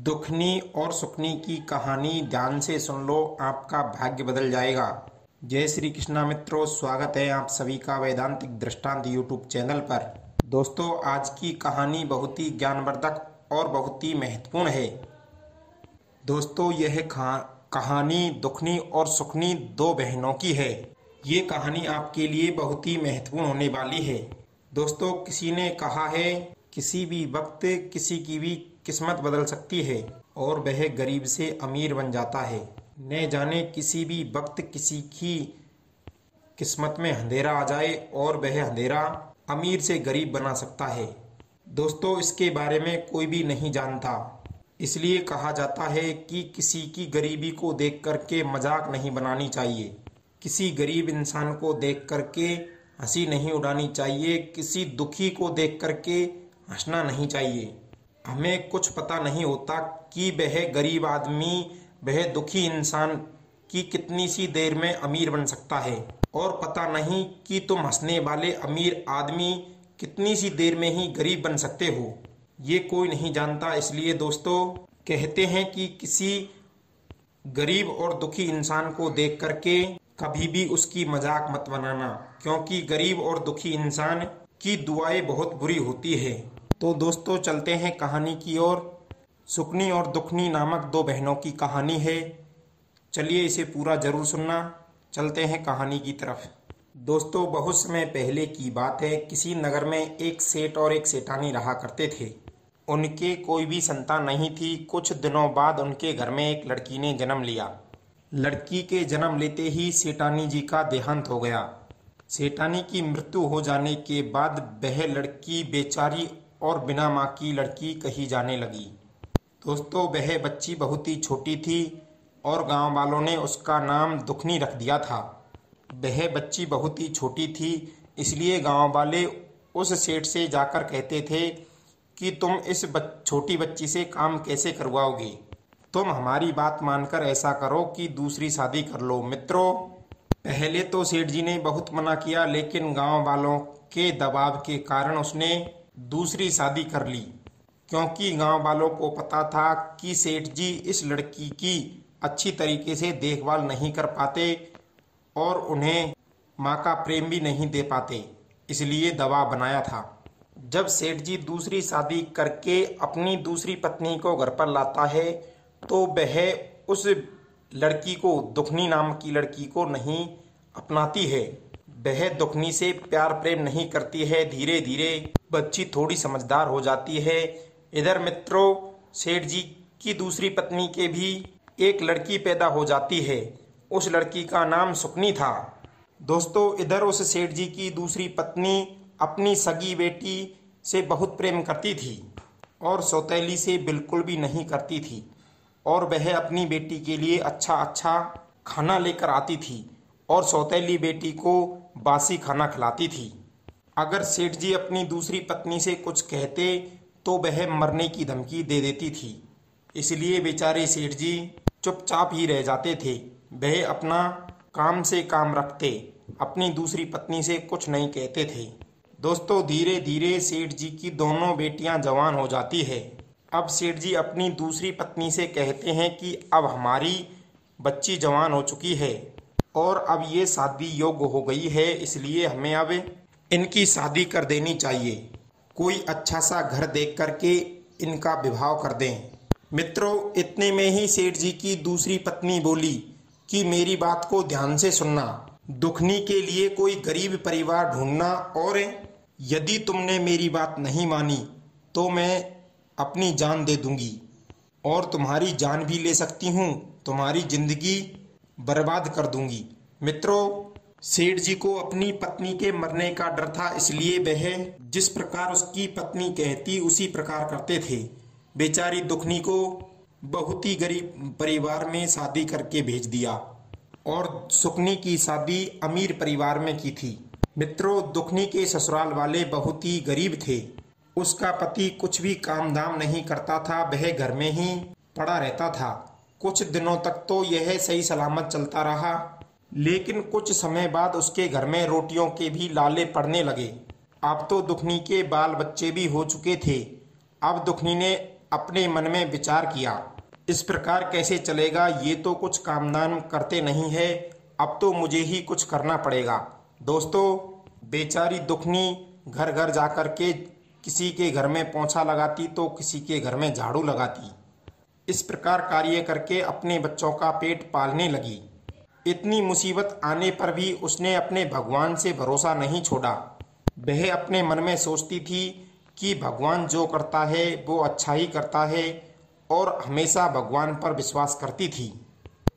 दुखनी और सुखनी की कहानी ध्यान से सुन लो, आपका भाग्य बदल जाएगा। जय श्री कृष्णा मित्रों, स्वागत है आप सभी का वैदांतिक दृष्टांत यूट्यूब चैनल पर। दोस्तों, आज की कहानी बहुत ही ज्ञानवर्धक और बहुत ही महत्वपूर्ण है। दोस्तों, यह कहानी दुखनी और सुखनी दो बहनों की है। ये कहानी आपके लिए बहुत ही महत्वपूर्ण होने वाली है। दोस्तों, किसी ने कहा है किसी भी वक्त किसी की भी किस्मत बदल सकती है और वह गरीब से अमीर बन जाता है। न जाने किसी भी वक्त किसी की किस्मत में अंधेरा आ जाए और वह अंधेरा अमीर से गरीब बना सकता है। दोस्तों, इसके बारे में कोई भी नहीं जानता, इसलिए कहा जाता है कि किसी की गरीबी को देख करके मजाक नहीं बनानी चाहिए, किसी गरीब इंसान को देख करके हंसी नहीं उड़ानी चाहिए, किसी दुखी को देख करके हंसना नहीं चाहिए। हमें कुछ पता नहीं होता कि वह गरीब आदमी, वह दुखी इंसान की कितनी सी देर में अमीर बन सकता है, और पता नहीं कि तुम हंसने वाले अमीर आदमी कितनी सी देर में ही गरीब बन सकते हो। ये कोई नहीं जानता। इसलिए दोस्तों, कहते हैं कि किसी गरीब और दुखी इंसान को देख करके कभी भी उसकी मजाक मत बनाना, क्योंकि गरीब और दुखी इंसान की दुआएं बहुत बुरी होती है। तो दोस्तों, चलते हैं कहानी की ओर। सुखनी और दुखनी नामक दो बहनों की कहानी है। चलिए इसे पूरा जरूर सुनना। चलते हैं कहानी की तरफ। दोस्तों, बहुत समय पहले की बात है। किसी नगर में एक सेठ और एक सेठानी रहा करते थे। उनके कोई भी संतान नहीं थी। कुछ दिनों बाद उनके घर में एक लड़की ने जन्म लिया। लड़की के जन्म लेते ही सेठानी जी का देहांत हो गया। सेठानी की मृत्यु हो जाने के बाद वह लड़की बेचारी और बिना माँ की लड़की कही जाने लगी। दोस्तों, वह बच्ची बहुत ही छोटी थी और गांव वालों ने उसका नाम दुखनी रख दिया था। वह बच्ची बहुत ही छोटी थी, इसलिए गांव वाले उस सेठ से जाकर कहते थे कि तुम इस छोटी बच्ची से काम कैसे करवाओगे। तुम हमारी बात मानकर ऐसा करो कि दूसरी शादी कर लो। मित्रों, पहले तो सेठ जी ने बहुत मना किया, लेकिन गांव वालों के दबाव के कारण उसने दूसरी शादी कर ली, क्योंकि गांव वालों को पता था कि सेठ जी इस लड़की की अच्छी तरीके से देखभाल नहीं कर पाते और उन्हें माँ का प्रेम भी नहीं दे पाते, इसलिए दबाव बनाया था। जब सेठ जी दूसरी शादी करके अपनी दूसरी पत्नी को घर पर लाता है तो वह उस लड़की को, दुखनी नाम की लड़की को नहीं अपनाती है। वह दुखनी से प्यार प्रेम नहीं करती है। धीरे धीरे बच्ची थोड़ी समझदार हो जाती है। इधर मित्रों, सेठ जी की दूसरी पत्नी के भी एक लड़की पैदा हो जाती है। उस लड़की का नाम सुखनी था। दोस्तों, इधर उस सेठ जी की दूसरी पत्नी अपनी सगी बेटी से बहुत प्रेम करती थी और सौतेली से बिल्कुल भी नहीं करती थी, और वह अपनी बेटी के लिए अच्छा अच्छा खाना लेकर आती थी और सौतेली बेटी को बासी खाना खिलाती थी। अगर सेठ जी अपनी दूसरी पत्नी से कुछ कहते तो वह मरने की धमकी दे देती थी, इसलिए बेचारे सेठ जी चुपचाप ही रह जाते थे। वह अपना काम से काम रखते, अपनी दूसरी पत्नी से कुछ नहीं कहते थे। दोस्तों, धीरे धीरे सेठ जी की दोनों बेटियां जवान हो जाती है। अब सेठ जी अपनी दूसरी पत्नी से कहते हैं कि अब हमारी बच्ची जवान हो चुकी है और अब ये शादी योग्य हो गई है, इसलिए हमें अब इनकी शादी कर देनी चाहिए। कोई अच्छा सा घर देख करके इनका विवाह कर दें। मित्रों, इतने में ही सेठ जी की दूसरी पत्नी बोली कि मेरी बात को ध्यान से सुनना। दुखनी के लिए कोई गरीब परिवार ढूंढना, और यदि तुमने मेरी बात नहीं मानी तो मैं अपनी जान दे दूंगी और तुम्हारी जान भी ले सकती हूँ, तुम्हारी जिंदगी बर्बाद कर दूंगी। मित्रों, सेठ जी को अपनी पत्नी के मरने का डर था, इसलिए वह जिस प्रकार उसकी पत्नी कहती उसी प्रकार करते थे। बेचारी दुखनी को बहुत ही गरीब परिवार में शादी करके भेज दिया और सुखनी की शादी अमीर परिवार में की थी। मित्रों, दुखनी के ससुराल वाले बहुत ही गरीब थे। उसका पति कुछ भी काम धाम नहीं करता था, वह घर में ही पड़ा रहता था। कुछ दिनों तक तो यह सही सलामत चलता रहा, लेकिन कुछ समय बाद उसके घर में रोटियों के भी लाले पड़ने लगे। अब तो दुखनी के बाल बच्चे भी हो चुके थे। अब दुखनी ने अपने मन में विचार किया, इस प्रकार कैसे चलेगा, ये तो कुछ कामदान करते नहीं है, अब तो मुझे ही कुछ करना पड़ेगा। दोस्तों, बेचारी दुखनी घर घर जाकर के किसी के घर में पोंछा लगाती तो किसी के घर में झाड़ू लगाती। इस प्रकार कार्य करके अपने बच्चों का पेट पालने लगी। इतनी मुसीबत आने पर भी उसने अपने भगवान से भरोसा नहीं छोड़ा। वह अपने मन में सोचती थी कि भगवान जो करता है वो अच्छा ही करता है और हमेशा भगवान पर विश्वास करती थी।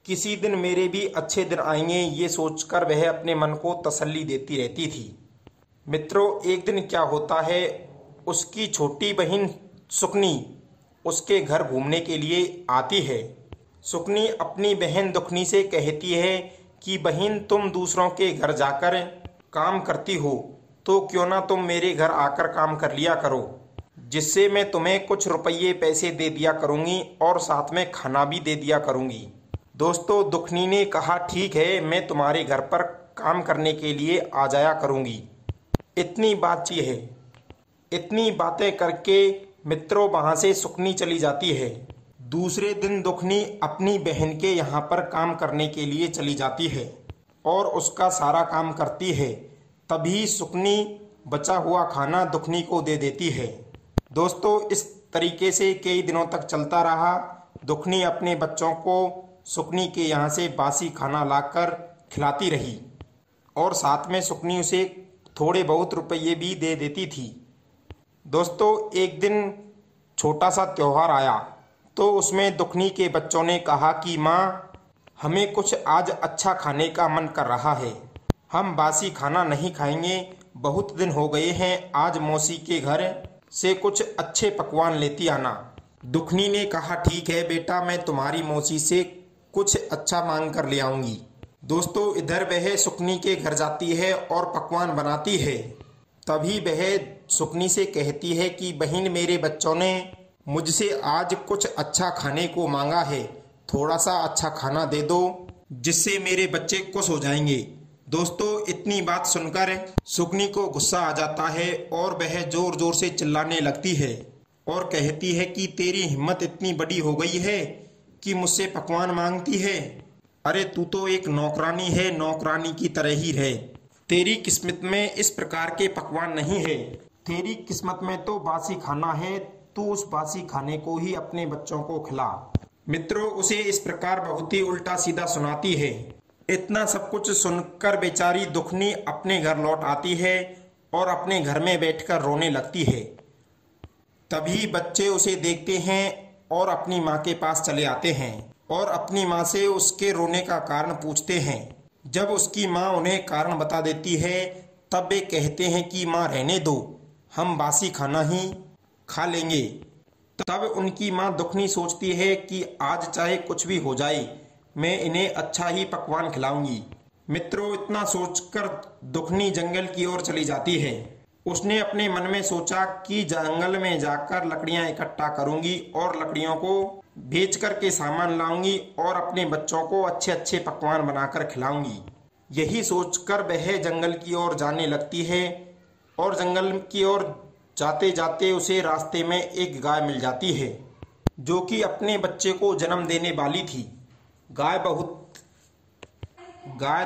किसी दिन मेरे भी अच्छे दिन आएंगे, ये सोचकर वह अपने मन को तसल्ली देती रहती थी। मित्रों, एक दिन क्या होता है, उसकी छोटी बहन सुकनी उसके घर घूमने के लिए आती है। सुकनी अपनी बहन दुखनी से कहती है कि बहन, तुम दूसरों के घर जाकर काम करती हो तो क्यों ना तुम मेरे घर आकर काम कर लिया करो, जिससे मैं तुम्हें कुछ रुपये पैसे दे दिया करूँगी और साथ में खाना भी दे दिया करूँगी। दोस्तों, दुखनी ने कहा ठीक है, मैं तुम्हारे घर पर काम करने के लिए आ जाया करूँगी। इतनी बातचीत है। इतनी बातें करके मित्रों वहाँ से सुकनी चली जाती है। दूसरे दिन दुखनी अपनी बहन के यहाँ पर काम करने के लिए चली जाती है और उसका सारा काम करती है। तभी सुकनी बचा हुआ खाना दुखनी को दे देती है। दोस्तों, इस तरीके से कई दिनों तक चलता रहा। दुखनी अपने बच्चों को सुकनी के यहाँ से बासी खाना लाकर खिलाती रही और साथ में सुकनी उसे थोड़े बहुत रुपये भी दे देती थी। दोस्तों, एक दिन छोटा सा त्योहार आया तो उसमें दुखनी के बच्चों ने कहा कि माँ, हमें कुछ आज अच्छा खाने का मन कर रहा है, हम बासी खाना नहीं खाएंगे, बहुत दिन हो गए हैं, आज मौसी के घर से कुछ अच्छे पकवान लेती आना। दुखनी ने कहा ठीक है बेटा, मैं तुम्हारी मौसी से कुछ अच्छा मांग कर ले आऊंगी। दोस्तों, इधर वह सुकनी के घर जाती है और पकवान बनाती है। तभी वह सुकनी से कहती है कि बहन, मेरे बच्चों ने मुझसे आज कुछ अच्छा खाने को मांगा है, थोड़ा सा अच्छा खाना दे दो जिससे मेरे बच्चे खुश हो जाएंगे। दोस्तों, इतनी बात सुनकर सुकनी को गुस्सा आ जाता है और वह जोर जोर से चिल्लाने लगती है और कहती है कि तेरी हिम्मत इतनी बड़ी हो गई है कि मुझसे पकवान मांगती है। अरे तू तो एक नौकरानी है, नौकरानी की तरह ही रहे। तेरी किस्मत में इस प्रकार के पकवान नहीं है, तेरी किस्मत में तो बासी खाना है, तू उस बासी खाने को ही अपने बच्चों को खिला। मित्रों, उसे इस प्रकार बहुत ही उल्टा सीधा सुनाती है। इतना सब कुछ सुनकर बेचारी दुखनी अपने घर लौट आती है और अपने घर में बैठकर रोने लगती है। तभी बच्चे उसे देखते हैं और अपनी माँ के पास चले आते हैं और अपनी माँ से उसके रोने का कारण पूछते हैं। जब उसकी माँ उन्हें कारण बता देती है तब वे कहते हैं कि माँ रहने दो, हम बासी खाना ही खा लेंगे। तब उनकी माँ दुखनी सोचती है कि आज चाहे कुछ भी हो जाए, मैं इन्हें अच्छा ही पकवान खिलाऊंगी। मित्रों, इतना सोचकर दुखनी जंगल की ओर चली जाती है। उसने अपने मन में सोचा कि जंगल में जाकर लकड़ियां इकट्ठा करूंगी और लकड़ियों को बेच करके सामान लाऊंगी और अपने बच्चों को अच्छे अच्छे पकवान बनाकर खिलाऊंगी। यही सोचकर वह जंगल की ओर जाने लगती है और जंगल की ओर जाते जाते उसे रास्ते में एक गाय मिल जाती है जो कि अपने बच्चे को जन्म देने वाली थी। गाय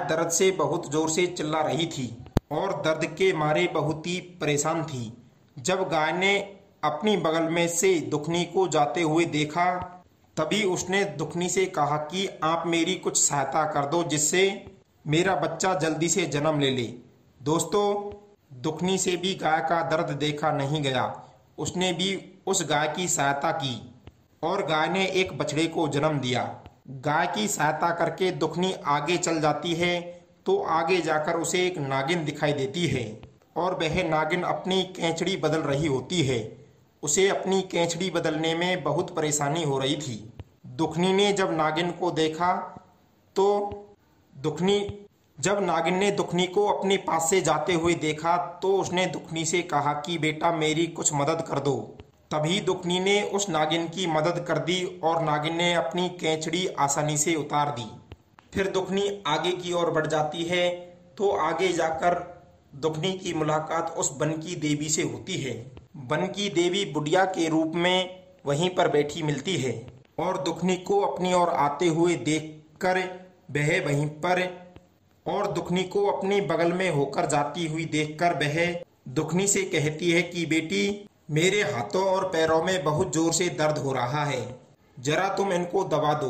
दर्द से बहुत जोर से चिल्ला रही थी और दर्द के मारे बहुत ही परेशान थी। जब गाय ने अपनी बगल में से दुखनी को जाते हुए देखा तभी उसने दुखनी से कहा कि आप मेरी कुछ सहायता कर दो जिससे मेरा बच्चा जल्दी से जन्म ले ले। दोस्तों, दुखनी से भी गाय का दर्द देखा नहीं गया। उसने भी उस गाय की सहायता की और गाय ने एक बछड़े को जन्म दिया। गाय की सहायता करके दुखनी आगे चल जाती है तो आगे जाकर उसे एक नागिन दिखाई देती है और वह नागिन अपनी कैंचड़ी बदल रही होती है। उसे अपनी कैंचड़ी बदलने में बहुत परेशानी हो रही थी। दुखनी ने जब नागिन को देखा तो जब नागिन ने दुखनी को अपने पास से जाते हुए देखा तो उसने दुखनी से कहा कि बेटा मेरी कुछ मदद कर दो। तभी दुखनी ने उस नागिन की मदद कर दी और नागिन ने अपनी कैंचड़ी आसानी से उतार दी। फिर दुखनी आगे की ओर बढ़ जाती है तो आगे जाकर दुखनी की मुलाकात उस वन की देवी से होती है। वन की देवी बुढ़िया के रूप में वहीं पर बैठी मिलती है और दुखनी को अपनी ओर आते हुए देखकर वह वहीं पर और दुखनी को अपने बगल में होकर जाती हुई देखकर वह दुखनी से कहती है कि बेटी, मेरे हाथों और पैरों में बहुत जोर से दर्द हो रहा है, जरा तुम इनको दबा दो।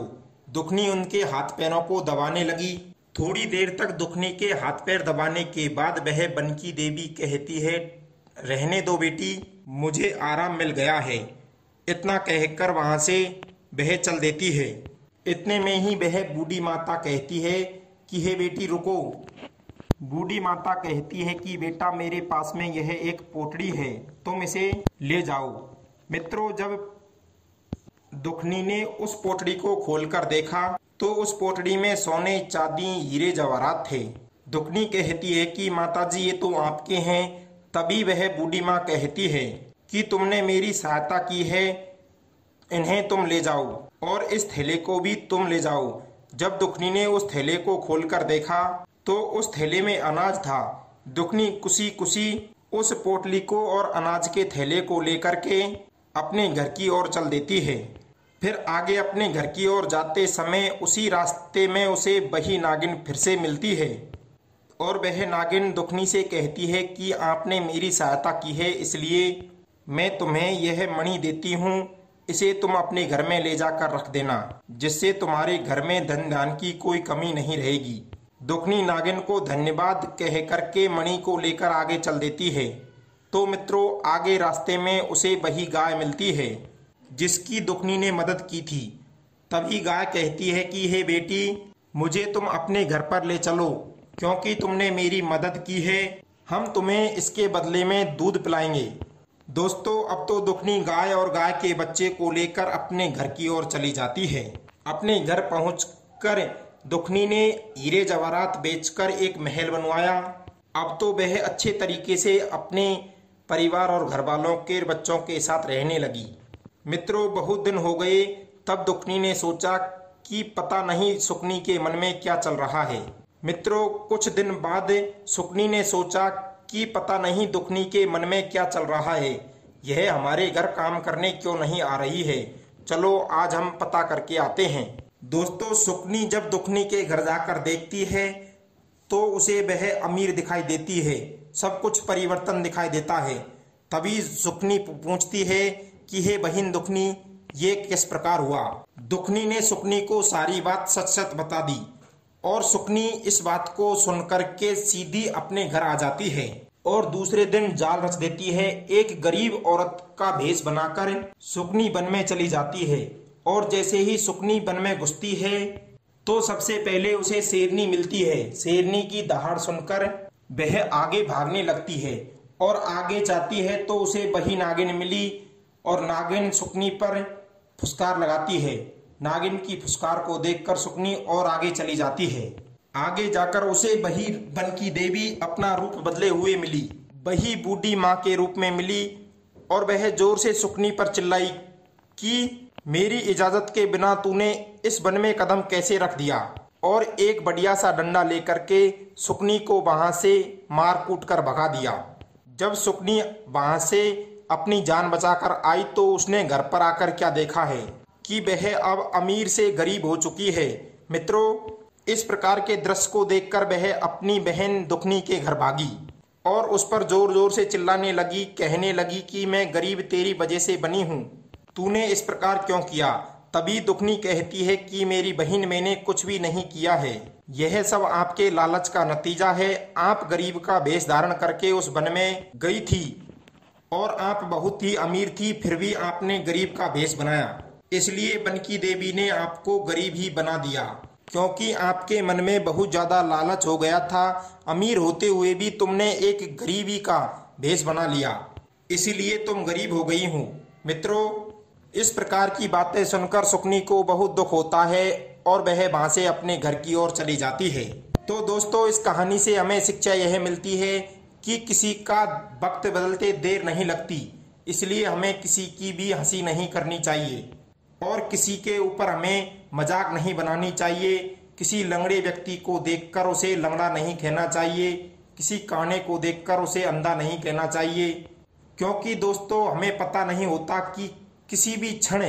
दुखनी उनके हाथ पैरों को दबाने लगी। थोड़ी देर तक दुखनी के हाथ पैर दबाने के बाद वह बनकी देवी कहती है, रहने दो बेटी, मुझे आराम मिल गया है। इतना कहकर वहां से वह चल देती है। इतने में ही वह बूढ़ी माता कहती है कि हे बेटी रुको। बूढ़ी माता कहती है कि बेटा, मेरे पास में यह एक पोटड़ी है, तुम इसे ले जाओ। मित्रों, जब दुखनी ने उस पोटड़ी को खोलकर देखा तो उस पोटड़ी में सोने, चांदी, हीरे जवाहरात थे। दुखनी कहती है कि माताजी, ये तो आपके हैं। तभी वह बूढ़ी माँ कहती है कि तुमने मेरी सहायता की है, इन्हें तुम ले जाओ और इस थैले को भी तुम ले जाओ। जब दुखनी ने उस थैले को खोलकर देखा तो उस थैले में अनाज था। दुखनी खुशी खुशी उस पोटली को और अनाज के थैले को लेकर के अपने घर की ओर चल देती है। फिर आगे अपने घर की ओर जाते समय उसी रास्ते में उसे वही नागिन फिर से मिलती है और वह नागिन दुखनी से कहती है कि आपने मेरी सहायता की है, इसलिए मैं तुम्हें यह मणि देती हूँ, इसे तुम अपने घर में ले जाकर रख देना, जिससे तुम्हारे घर में धन धान की कोई कमी नहीं रहेगी। दुखनी नागिन को धन्यवाद कह करके मणि को लेकर आगे चल देती है। तो मित्रों, आगे रास्ते में उसे वही गाय मिलती है जिसकी दुखनी ने मदद की थी। तभी गाय कहती है कि हे बेटी, मुझे तुम अपने घर पर ले चलो, क्योंकि तुमने मेरी मदद की है, हम तुम्हें इसके बदले में दूध पिलाएंगे। दोस्तों, अब तो दुखनी गाय और गाय के बच्चे को लेकर अपने घर की ओर चली जाती है। अपने घर पहुंचकर दुखनी ने हीरे जवाहरात बेचकर एक महल बनवाया। अब तो वह अच्छे तरीके से अपने परिवार और घर वालों के बच्चों के साथ रहने लगी। मित्रों, बहुत दिन हो गए। तब दुखनी ने सोचा कि पता नहीं सुकनी के मन में क्या चल रहा है। मित्रों, कुछ दिन बाद सुकनी ने सोचा कि पता नहीं दुखनी के मन में क्या चल रहा है, यह हमारे घर काम करने क्यों नहीं आ रही है। चलो आज हम पता करके आते हैं। दोस्तों, सुकनी जब दुखनी के घर जाकर देखती है तो उसे वह अमीर दिखाई देती है, सब कुछ परिवर्तन दिखाई देता है। तभी सुकनी पूछती है कि हे बहन दुखनी, ये किस प्रकार हुआ। दुखनी ने सुकनी को सारी बात सच सच बता दी और सुकनी इस बात को सुनकर के सीधी अपने घर आ जाती है और दूसरे दिन जाल रच देती है। एक गरीब औरत का भेष बनाकर सुकनी वन में चली जाती है और जैसे ही सुकनी वन में घुसती है तो सबसे पहले उसे शेरनी मिलती है। शेरनी की दहाड़ सुनकर वह आगे भागने लगती है और आगे जाती है तो उसे वही नागिन मिली और नागिन सुकनी पर फुसकार लगाती है। नागिन की फुसकार को देखकर सुकनी और आगे चली जाती है। आगे जाकर उसे वही बनकी देवी अपना रूप बदले हुए मिली, वही बूढ़ी माँ के रूप में मिली और वह जोर से सुकनी पर चिल्लाई कि मेरी इजाजत के बिना तूने इस वन में कदम कैसे रख दिया, और एक बढ़िया सा डंडा लेकर के सुकनी को वहां से मार कूट कर भगा दिया। जब सुकनी वहां से अपनी जान बचाकर आई तो उसने घर पर आकर क्या देखा है कि वह अब अमीर से गरीब हो चुकी है। मित्रों, इस प्रकार के दृश्य को देखकर वह अपनी बहन दुखनी के घर भागी और उस पर जोर जोर से चिल्लाने लगी, कहने लगी कि मैं गरीब तेरी वजह से बनी हूँ, तूने इस प्रकार क्यों किया। तभी दुखनी कहती है कि मेरी बहन, मैंने कुछ भी नहीं किया है, यह सब आपके लालच का नतीजा है। आप गरीब का वेश धारण करके उस वन में गई थी और आप बहुत ही अमीर थी, फिर भी आपने गरीब का वेश बनाया, इसलिए बनकी देवी ने आपको गरीब ही बना दिया, क्योंकि आपके मन में बहुत ज्यादा लालच हो गया था। अमीर होते हुए भी तुमने एक गरीबी का भेष बना लिया, इसीलिए तुम गरीब हो गई हो। मित्रों, इस प्रकार की बातें सुनकर सुकनी को बहुत दुख होता है और वह वहां से अपने घर की ओर चली जाती है। तो दोस्तों, इस कहानी से हमें शिक्षा यह मिलती है कि किसी का वक्त बदलते देर नहीं लगती, इसलिए हमें किसी की भी हंसी नहीं करनी चाहिए और किसी के ऊपर हमें मजाक नहीं बनानी चाहिए। किसी लंगड़े व्यक्ति को देखकर उसे लंगड़ा नहीं कहना चाहिए, किसी काने को देखकर उसे अंधा नहीं कहना चाहिए, क्योंकि दोस्तों हमें पता नहीं होता कि किसी भी क्षण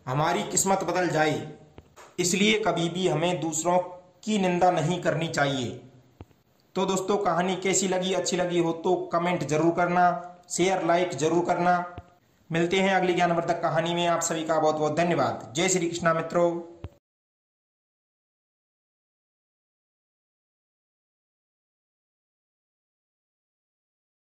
हमारी किस्मत बदल जाए, इसलिए कभी भी हमें दूसरों की निंदा नहीं करनी चाहिए। तो दोस्तों, कहानी कैसी लगी, अच्छी लगी हो तो कमेंट जरूर करना, शेयर लाइक जरूर करना। मिलते हैं अगली ज्ञानवर्धक कहानी में। आप सभी का बहुत बहुत धन्यवाद। जय श्री कृष्णा मित्रों।